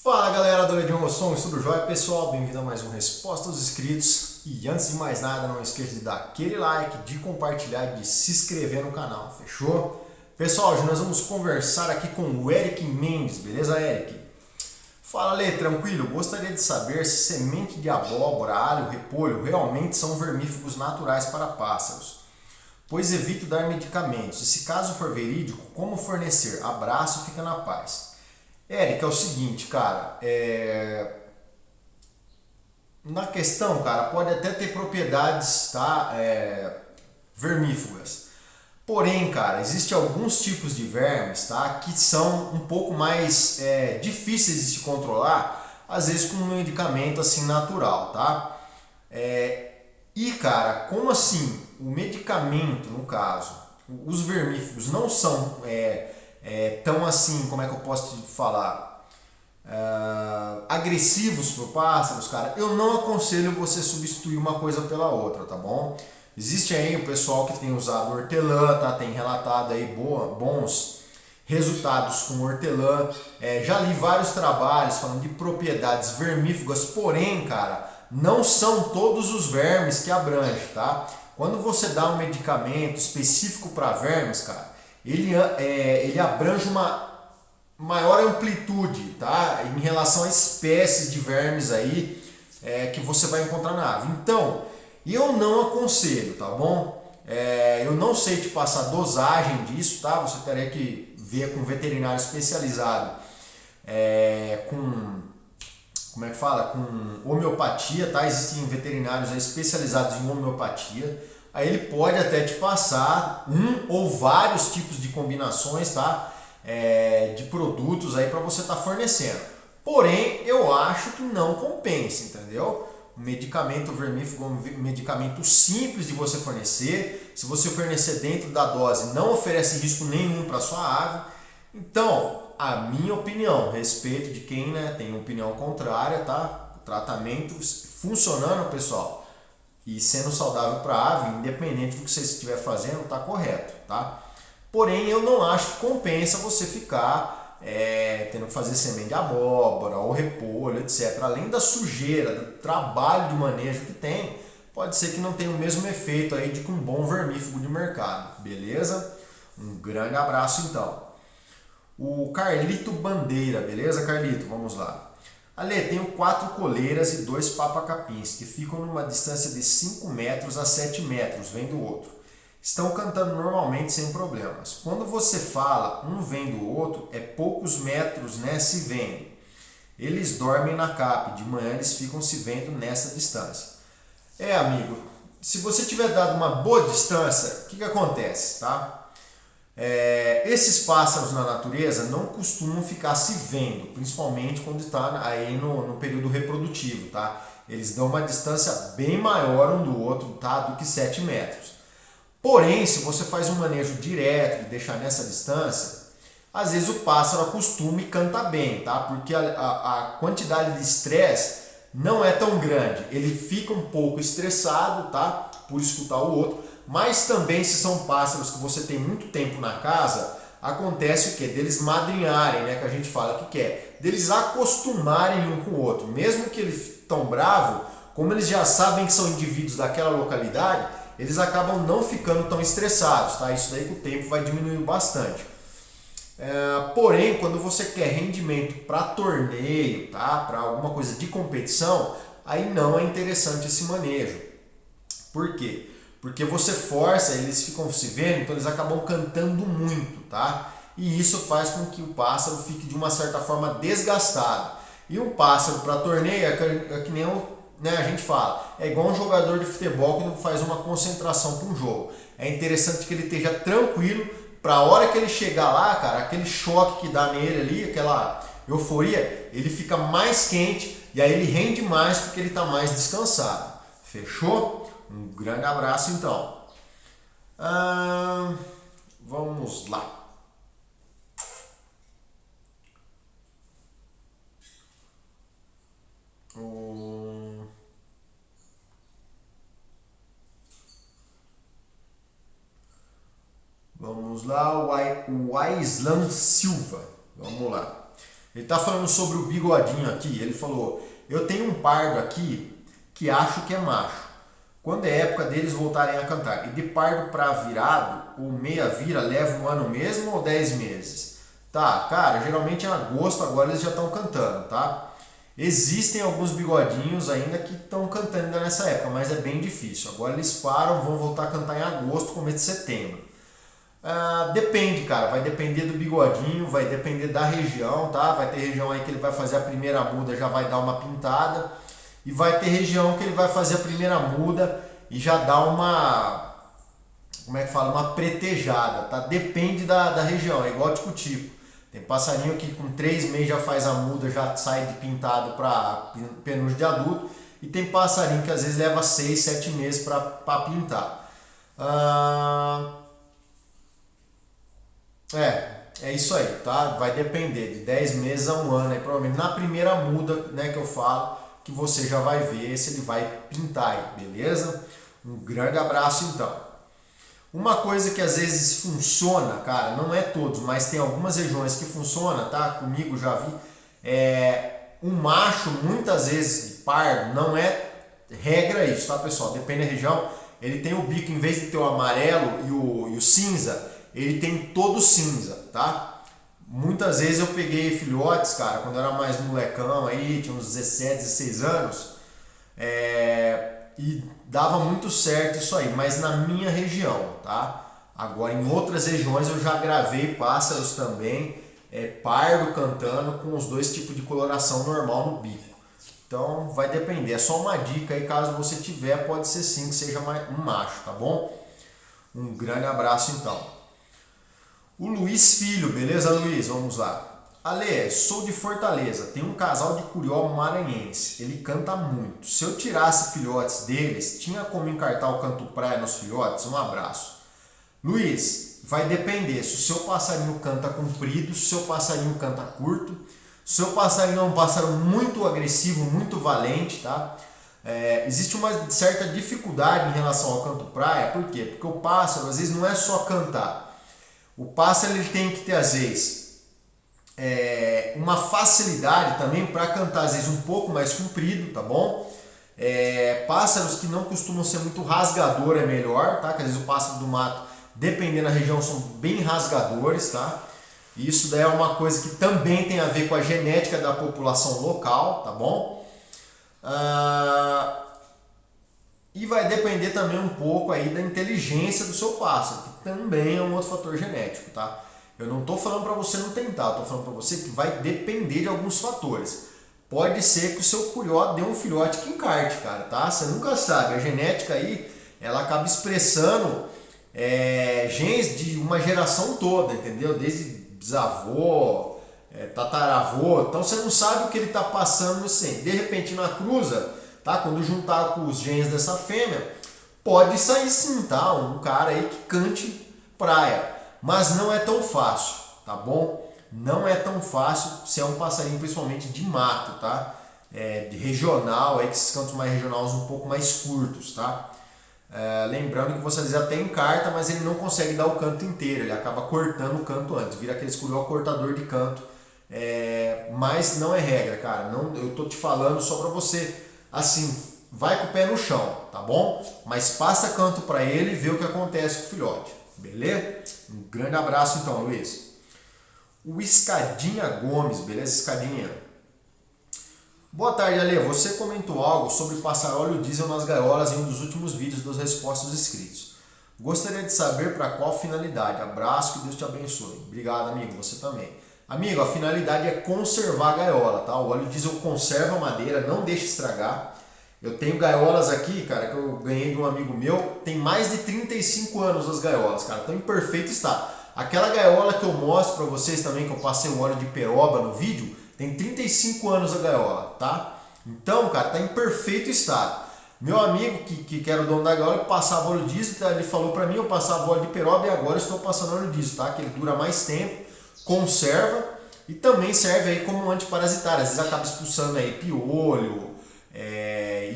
Fala galera do Legião Som, tudo jóia pessoal? Bem-vindo a mais um Resposta aos Inscritos. E antes de mais nada, não esqueça de dar aquele like, de compartilhar e de se inscrever no canal, fechou? Pessoal, hoje nós vamos conversar aqui com o Eric Mendes, beleza Eric? Fala Lê, tranquilo? Gostaria de saber se semente de abóbora, alho, repolho realmente são vermífugos naturais para pássaros, pois evito dar medicamentos e se caso for verídico, como fornecer? Abraço, fica na paz. Eric, é o seguinte, cara, na questão, cara, pode até ter propriedades, tá, vermífugas. Porém, cara, existem alguns tipos de vermes, tá, que são um pouco mais difíceis de se controlar, às vezes com um medicamento assim natural, tá? E, cara, como assim o medicamento, no caso, os vermífugos não são tão assim, como é que eu posso te falar, agressivos para pássaros, cara, eu não aconselho você substituir uma coisa pela outra, tá bom? Existe aí o pessoal que tem usado hortelã, tá? Tem relatado aí bons resultados com hortelã. Já li vários trabalhos falando de propriedades vermífugas, porém, cara, não são todos os vermes que abrange, tá? Quando você dá um medicamento específico para vermes, cara, ele abrange uma maior amplitude, tá? Em relação a espécies de vermes aí que você vai encontrar na ave. Então, eu não aconselho, tá bom? Eu não sei te passar dosagem disso, tá? Você teria que ver com um veterinário especializado como é que fala? Com homeopatia, tá? Existem veterinários especializados em homeopatia. Aí ele pode até te passar um ou vários tipos de combinações, tá? De produtos aí para você estar fornecendo. Porém, eu acho que não compensa, entendeu? Um medicamento vermífugo é um medicamento simples de você fornecer. Se você fornecer dentro da dose, não oferece risco nenhum para sua ave. Então, a minha opinião, respeito de quem tem opinião contrária, tá? O tratamento funcionando, pessoal, e sendo saudável para a ave, independente do que você estiver fazendo, está correto, tá? Porém, eu não acho que compensa você ficar tendo que fazer semente de abóbora ou repolho, etc. Além da sujeira, do trabalho de manejo que tem, pode ser que não tenha o mesmo efeito aí de com um bom vermífugo de mercado, beleza? Um grande abraço então. O Carlito Bandeira, beleza Carlito? Vamos lá. Ale, tenho 4 coleiras e 2 papacapins que ficam numa distância de 5 metros a 7 metros, vem do outro. Estão cantando normalmente sem problemas. Quando você fala um vem do outro, é poucos metros, né, se vendo. Eles dormem na CAP, de manhã eles ficam se vendo nessa distância. Amigo, se você tiver dado uma boa distância, o que acontece, tá? Esses pássaros na natureza não costumam ficar se vendo, principalmente quando está aí no período reprodutivo, tá? Eles dão uma distância bem maior um do outro, tá? Do que 7 metros. Porém, se você faz um manejo direto e deixar nessa distância, às vezes o pássaro acostuma e canta bem, tá? Porque a quantidade de estresse não é tão grande. Ele fica um pouco estressado, tá? Por escutar o outro. Mas também, se são pássaros que você tem muito tempo na casa, acontece o quê? Deles madrinharem, né? Que a gente fala que é. Deles acostumarem um com o outro. Mesmo que eles estão bravos, como eles já sabem que são indivíduos daquela localidade, eles acabam não ficando tão estressados, tá? Isso daí com o tempo vai diminuir bastante. Porém, quando você quer rendimento para torneio, tá? Para alguma coisa de competição, aí não é interessante esse manejo. Por quê? Porque você força, eles ficam se vendo, então eles acabam cantando muito, tá? E isso faz com que o pássaro fique de uma certa forma desgastado. E um pássaro para torneio é que nem a gente fala, é igual um jogador de futebol que não faz uma concentração para um jogo. É interessante que ele esteja tranquilo para a hora que ele chegar lá, cara, aquele choque que dá nele ali, aquela euforia, ele fica mais quente e aí ele rende mais porque ele está mais descansado. Fechou? Um grande abraço então. Vamos lá. Vamos lá, o Aislan Silva. Vamos lá. Ele está falando sobre o bigodinho aqui. Ele falou: eu tenho um pardo aqui que acho que é macho. Quando é época deles voltarem a cantar? E de pardo para virado, ou meia vira, leva um ano mesmo ou 10 meses? Tá, cara, geralmente em agosto agora eles já estão cantando, tá? Existem alguns bigodinhos ainda que estão cantando ainda nessa época, mas é bem difícil. Agora eles param, vão voltar a cantar em agosto, começo de setembro. Depende, cara, vai depender do bigodinho, vai depender da região, tá? Vai ter região aí que ele vai fazer a primeira muda, já vai dar uma pintada, e vai ter região que ele vai fazer a primeira muda e já dá uma, como é que fala, uma pretejada, tá? Depende da região, é igual tico-tico. Tem passarinho que com 3 meses já faz a muda, já sai de pintado para penugem de adulto, e tem passarinho que às vezes leva 6, 7 meses para pintar. É isso aí, tá? Vai depender de 10 meses a um ano, aí, provavelmente na primeira muda, né, que eu falo, que você já vai ver se ele vai pintar aí, beleza? Um grande abraço então. Uma coisa que às vezes funciona, cara, não é todos, mas tem algumas regiões que funciona, tá? Comigo já vi, um macho muitas vezes de pardo, não é regra isso, tá, pessoal? Depende da região, ele tem o bico, em vez de ter o amarelo e o cinza, ele tem todo cinza, tá? Muitas vezes eu peguei filhotes, cara, quando eu era mais molecão aí, tinha uns 17, 16 anos, e dava muito certo isso aí, mas na minha região, tá? Agora em outras regiões eu já gravei pássaros também, pardo cantando com os dois tipos de coloração normal no bico. Então vai depender, é só uma dica aí, caso você tiver, pode ser sim que seja um macho, tá bom? Um grande abraço então. O Luiz Filho, beleza, Luiz? Vamos lá. Ale, sou de Fortaleza, tem um casal de curió maranhense, ele canta muito. Se eu tirasse filhotes deles, tinha como encartar o canto praia nos filhotes? Um abraço. Luiz, vai depender se o seu passarinho canta comprido, se o seu passarinho canta curto. Se o seu passarinho é um pássaro muito agressivo, muito valente, tá? Existe uma certa dificuldade em relação ao canto praia, por quê? Porque o pássaro às vezes não é só cantar. O pássaro ele tem que ter às vezes uma facilidade também para cantar às vezes um pouco mais comprido, tá bom? Pássaros que não costumam ser muito rasgador é melhor, tá? Que às vezes o pássaro do mato, dependendo da região, são bem rasgadores, tá? Isso daí é uma coisa que também tem a ver com a genética da população local, tá bom? E vai depender também um pouco aí da inteligência do seu pássaro, que também é um outro fator genético, tá? Eu não estou falando para você não tentar, estou falando para você que vai depender de alguns fatores. Pode ser que o seu curió dê um filhote que encarte, cara, tá? Você nunca sabe, a genética aí, ela acaba expressando genes de uma geração toda, entendeu? Desde bisavô, tataravô, então você não sabe o que ele está passando no centro. De repente na cruza, tá? Quando juntar com os genes dessa fêmea, pode sair sim, tá? Um cara aí que cante praia, mas não é tão fácil, tá bom? Não é tão fácil se é um passarinho principalmente de mato, tá? De regional, aí que esses cantos mais regionais um pouco mais curtos, tá? Lembrando que você às vezes até encarta, mas ele não consegue dar o canto inteiro, ele acaba cortando o canto antes, vira aquele curió cortador de canto, mas não é regra, cara. Não, eu tô te falando só para você, assim, vai com o pé no chão, tá bom? Mas passa canto para ele e vê o que acontece com o filhote, beleza? Um grande abraço então, Luiz. O Escadinha Gomes, beleza, Escadinha? Boa tarde, Ale. Você comentou algo sobre passar óleo diesel nas gaiolas em um dos últimos vídeos das respostas dos inscritos. Gostaria de saber para qual finalidade. Abraço, que Deus te abençoe. Obrigado, amigo. Você também. Amigo, a finalidade é conservar a gaiola, tá? O óleo diesel conserva a madeira, não deixa estragar. Eu tenho gaiolas aqui, cara, que eu ganhei de um amigo meu. Tem mais de 35 anos as gaiolas, cara. Estão em perfeito estado. Aquela gaiola que eu mostro para vocês também, que eu passei o óleo de peroba no vídeo, tem 35 anos a gaiola, tá? Então, cara, tá em perfeito estado. Meu amigo que era o dono da gaiola, passava óleo diesel, tá? Ele falou para mim, eu passava óleo de peroba e agora eu estou passando óleo diesel, tá? Que ele dura mais tempo, conserva e também serve aí como antiparasitário. Às vezes acaba expulsando aí piolho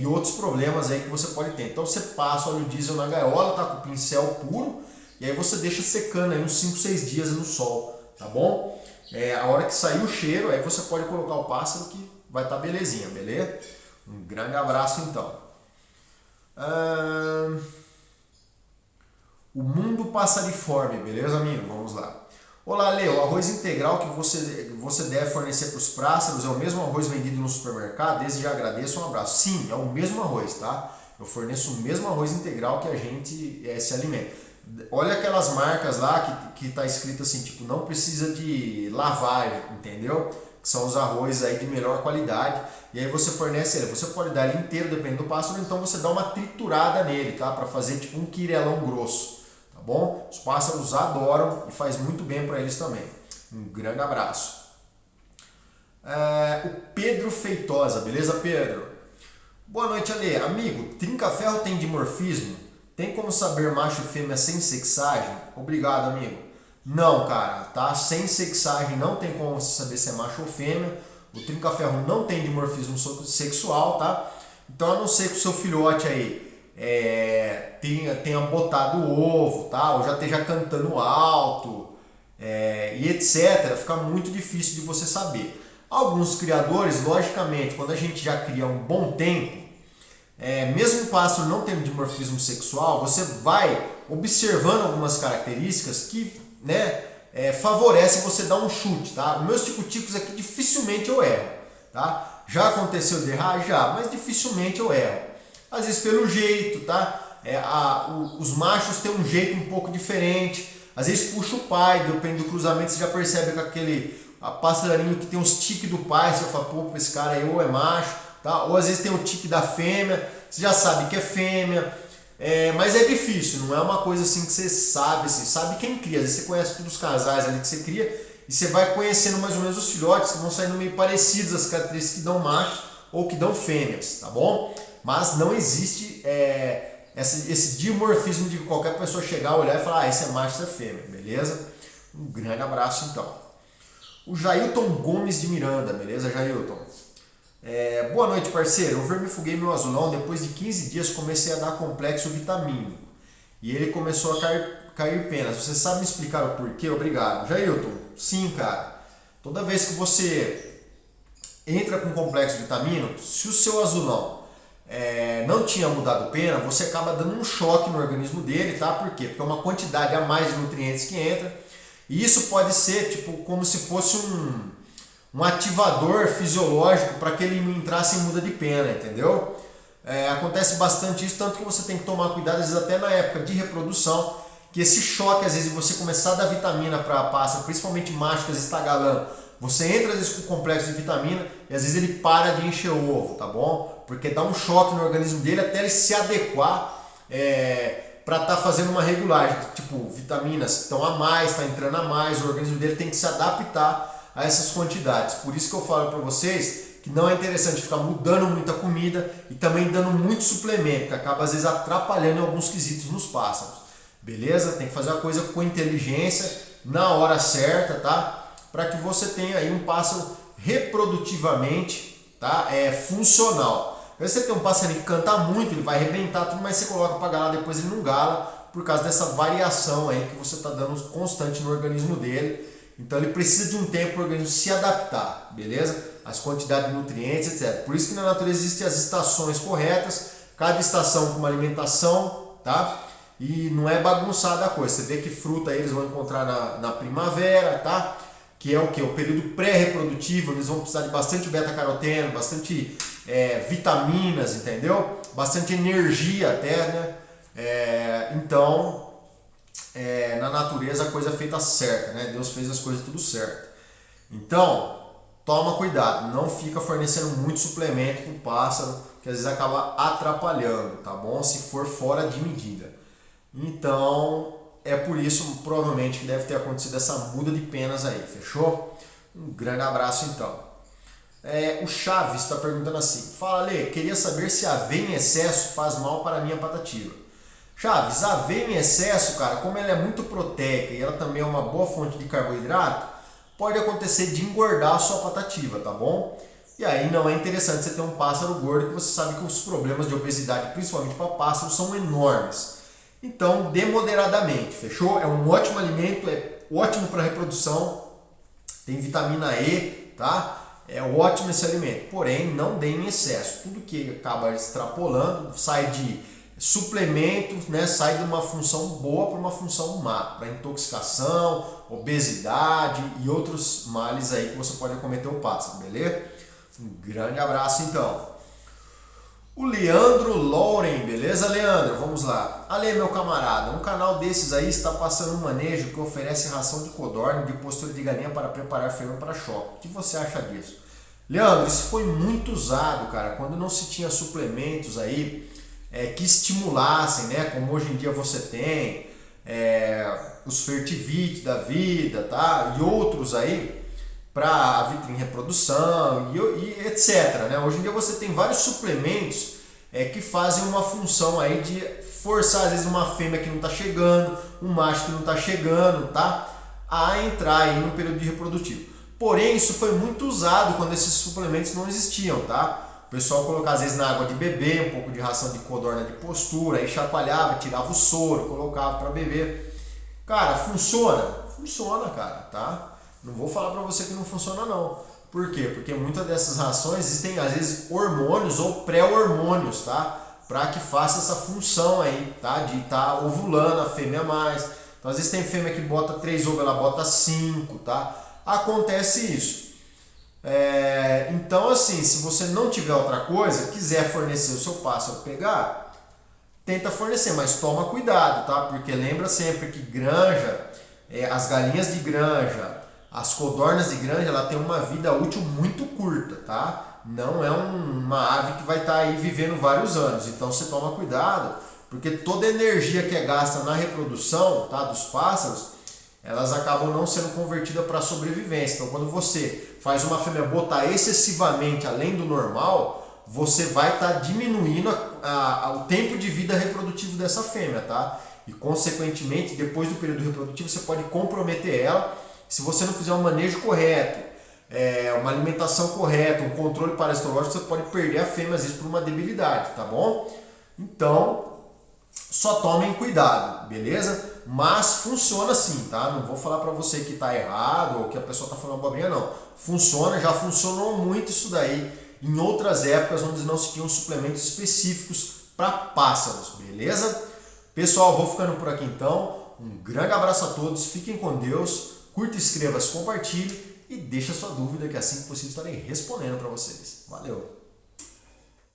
e outros problemas aí que você pode ter. Então você passa óleo diesel na gaiola, tá? Com o pincel puro, e aí você deixa secando aí uns 5, 6 dias no sol, tá bom? a hora que sair o cheiro, aí você pode colocar o pássaro que vai estar belezinha, beleza? Um grande abraço então. O mundo passariforme, beleza, amigo? Vamos lá. Olá, Leo. O arroz integral que você deve fornecer para os pássaros é o mesmo arroz vendido no supermercado? Desde já agradeço, um abraço. Sim, é o mesmo arroz, tá? Eu forneço o mesmo arroz integral que a gente se alimenta. Olha aquelas marcas lá que tá escrito assim, tipo, não precisa de lavagem, entendeu? Que são os arroz aí de melhor qualidade. E aí você fornece ele. Você pode dar ele inteiro, dependendo do pássaro, então você dá uma triturada nele, tá? Para fazer tipo um quirelão grosso. Tá bom? Os pássaros adoram e faz muito bem para eles também. Um grande abraço. O Pedro Feitosa, beleza, Pedro? Boa noite, Ale. Amigo, trinca-ferro tem dimorfismo? Tem como saber macho e fêmea sem sexagem? Obrigado, amigo. Não, cara, tá? Sem sexagem não tem como você saber se é macho ou fêmea. O trinca-ferro não tem dimorfismo sexual, tá? Então, a não ser que o seu filhote aí tenha botado o ovo, tá? Ou já esteja cantando alto, e etc. Fica muito difícil de você saber. Alguns criadores, logicamente, quando a gente já cria um bom tempo, mesmo o pássaro não tendo dimorfismo sexual, você vai observando algumas características que, favorece você dar um chute, tá? Os meus tico-ticos aqui dificilmente eu erro, tá? Já aconteceu de errar? Já, mas dificilmente eu erro. Às vezes pelo jeito, tá? Os machos têm um jeito um pouco diferente. Às vezes puxa o pai, depende do cruzamento, você já percebe que aquele passarinho que tem os tiques do pai, você fala, pô, esse cara aí ou é macho, tá? Ou às vezes tem o tique da fêmea, você já sabe que é fêmea. Mas é difícil, não é uma coisa assim que você sabe, assim, sabe quem cria. Às vezes você conhece todos os casais ali que você cria e você vai conhecendo mais ou menos os filhotes que vão saindo meio parecidos, as características que dão machos ou que dão fêmeas, tá bom? Mas não existe esse dimorfismo de qualquer pessoa chegar, olhar e falar, esse é macho, esse é fêmea, beleza? Um grande abraço então. O Jailton Gomes de Miranda, beleza, Jailton? Boa noite, parceiro. Eu vermifuguei meu azulão, depois de 15 dias comecei a dar complexo vitamínico e ele começou a cair penas. Você sabe me explicar o porquê? Obrigado. Jailton, sim, cara. Toda vez que você entra com complexo vitamínico, se o seu azulão não tinha mudado pena, você acaba dando um choque no organismo dele, tá? Por quê? Porque é uma quantidade a mais de nutrientes que entra e isso pode ser tipo como se fosse um ativador fisiológico para que ele não entrasse em muda de pena, entendeu? Acontece bastante isso, tanto que você tem que tomar cuidado, às vezes até na época de reprodução, que esse choque, às vezes, você começar a dar vitamina para pássaro, principalmente macho, que às vezes está galã, você entra às vezes com complexo de vitamina e às vezes ele para de encher o ovo, tá bom? Porque dá um choque no organismo dele até ele se adequar para estar fazendo uma regulagem, tipo vitaminas estão a mais, está entrando a mais, o organismo dele tem que se adaptar a essas quantidades. Por isso que eu falo para vocês que não é interessante ficar mudando muita comida e também dando muito suplemento, que acaba às vezes atrapalhando em alguns quesitos nos pássaros. Beleza? Tem que fazer a coisa com inteligência, na hora certa, tá? Para que você tenha aí um pássaro reprodutivamente, tá? Funcional. Você tem um passarinho que canta muito, ele vai arrebentar tudo, mas você coloca para galar, depois ele não gala, por causa dessa variação aí que você está dando constante no organismo dele. Então ele precisa de um tempo para o organismo se adaptar, beleza? As quantidades de nutrientes, etc. Por isso que na natureza existem as estações corretas, cada estação com uma alimentação, tá? E não é bagunçada a coisa. Você vê que fruta aí eles vão encontrar na primavera, tá? Que é o que? O período pré-reprodutivo, eles vão precisar de bastante beta-caroteno, bastante vitaminas, entendeu? Bastante energia até, né? Então, na natureza a coisa é feita certa, né? Deus fez as coisas tudo certo. Então, toma cuidado, não fica fornecendo muito suplemento para o pássaro, que às vezes acaba atrapalhando, tá bom? Se for fora de medida. Então, é por isso, provavelmente, que deve ter acontecido essa muda de penas aí, fechou? Um grande abraço, então. O Chaves está perguntando assim, fala, Lê, queria saber se aveia em excesso faz mal para a minha patativa. Chaves, a aveia em excesso, cara, como ela é muito proteica e ela também é uma boa fonte de carboidrato, pode acontecer de engordar a sua patativa, tá bom? E aí não é interessante você ter um pássaro gordo, que você sabe que os problemas de obesidade, principalmente para pássaros, são enormes. Então, dê moderadamente, fechou? É um ótimo alimento, é ótimo para reprodução, tem vitamina E, tá? É ótimo esse alimento, porém não dê em excesso. Tudo que acaba extrapolando sai de suplemento, né? Sai de uma função boa para uma função má, para intoxicação, obesidade e outros males aí que você pode acometer o pássaro, beleza? Um grande abraço então. O Leandro Lauren, beleza, Leandro? Vamos lá. Ale, meu camarada, um canal desses aí está passando um manejo que oferece ração de codorna de postura de galinha para preparar fêmea para choque. O que você acha disso? Leandro, isso foi muito usado, cara, quando não se tinha suplementos aí que estimulassem, né? Como hoje em dia você tem, os Fertivit da vida, tá? E outros aí para a vitrine reprodução e etc. Né? Hoje em dia você tem vários suplementos que fazem uma função aí de forçar às vezes uma fêmea que não está chegando, um macho que não está chegando, tá? A entrar aí no período de reprodutivo. Porém, isso foi muito usado quando esses suplementos não existiam, tá? O pessoal colocava às vezes na água de bebê, um pouco de ração de codorna de postura, aí chacoalhava, tirava o soro, colocava para beber. Cara, funciona? Funciona, cara, tá? Não vou falar para você que não funciona não. Por quê? Porque muitas dessas rações existem às vezes hormônios ou pré-hormônios, tá? Para que faça essa função aí, tá? De estar ovulando a fêmea a mais. Então às vezes tem fêmea que bota 3 ovos, ela bota 5, tá? Acontece isso. Então assim, se você não tiver outra coisa, quiser fornecer o seu pássaro pegar, tenta fornecer, mas toma cuidado, tá? Porque lembra sempre que granja, as galinhas de granja, as codornas de granja, ela tem uma vida útil muito curta, tá? Não é uma ave que vai estar aí vivendo vários anos. Então você toma cuidado, porque toda a energia que é gasta na reprodução, tá, dos pássaros, elas acabam não sendo convertidas para sobrevivência. Então quando você faz uma fêmea botar excessivamente além do normal, você vai estar diminuindo o tempo de vida reprodutivo dessa fêmea, tá? E consequentemente, depois do período reprodutivo, você pode comprometer ela se você não fizer um manejo correto, uma alimentação correta, um controle parasitológico, você pode perder a fêmea às vezes por uma debilidade, tá bom? Então, só tomem cuidado, beleza? Mas funciona sim, tá? Não vou falar para você que tá errado ou que a pessoa tá falando abobrinha, não. Funciona, já funcionou muito isso daí em outras épocas onde não se tinham suplementos específicos para pássaros, beleza? Pessoal, vou ficando por aqui então. Um grande abraço a todos, fiquem com Deus. Curta, inscreva-se, compartilhe e deixa sua dúvida que assim que possível estarei respondendo para vocês. Valeu!